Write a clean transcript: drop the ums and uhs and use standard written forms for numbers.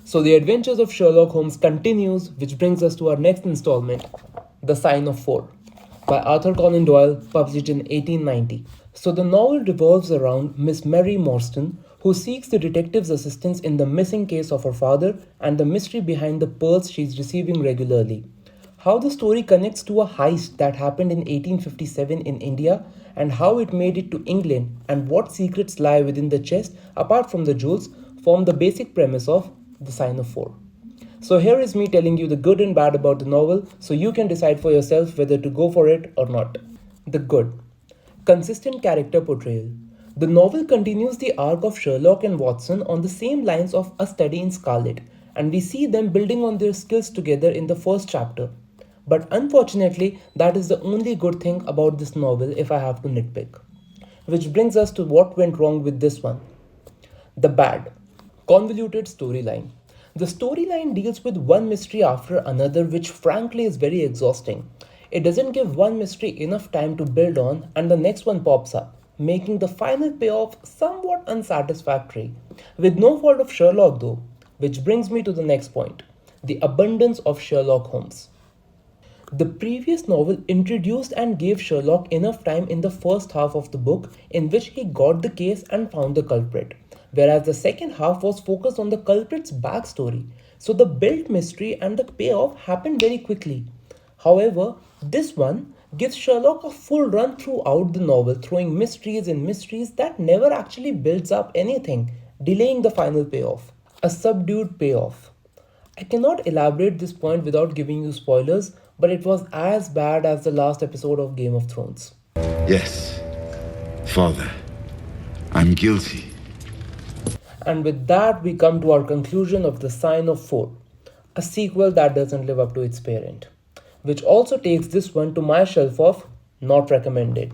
So the adventures of Sherlock Holmes continues, which brings us to our next installment, The Sign of Four, by Arthur Conan Doyle, published in 1890. So the novel revolves around Miss Mary Morstan, who seeks the detective's assistance in the missing case of her father and the mystery behind the pearls she's receiving regularly. How the story connects to a heist that happened in 1857 in India and how it made it to England and what secrets lie within the chest apart from the jewels form the basic premise of The Sign of Four. So here is me telling you the good and bad about the novel so you can decide for yourself whether to go for it or not. The good. Consistent character portrayal. The novel continues the arc of Sherlock and Watson on the same lines of A Study in Scarlet, and we see them building on their skills together in the first chapter. But unfortunately, that is the only good thing about this novel if I have to nitpick. Which brings us to what went wrong with this one. The bad. Convoluted storyline. The storyline deals with one mystery after another, which frankly is very exhausting. It doesn't give one mystery enough time to build on, and the next one pops up, making the final payoff somewhat unsatisfactory. With no fault of Sherlock, though, which brings me to the next point, the abundance of Sherlock Holmes. The previous novel introduced and gave Sherlock enough time in the first half of the book in which he got the case and found the culprit, whereas the second half was focused on the culprit's backstory, so the built mystery and the payoff happened very quickly. However, this one gives Sherlock a full run throughout the novel, throwing mysteries and mysteries that never actually builds up anything, delaying the final payoff. A subdued payoff. I cannot elaborate this point without giving you spoilers, but it was as bad as the last episode of Game of Thrones. Yes, Father, I'm guilty. And with that, we come to our conclusion of The Sign of Four, a sequel that doesn't live up to its parent, which also takes this one to my shelf of not recommended.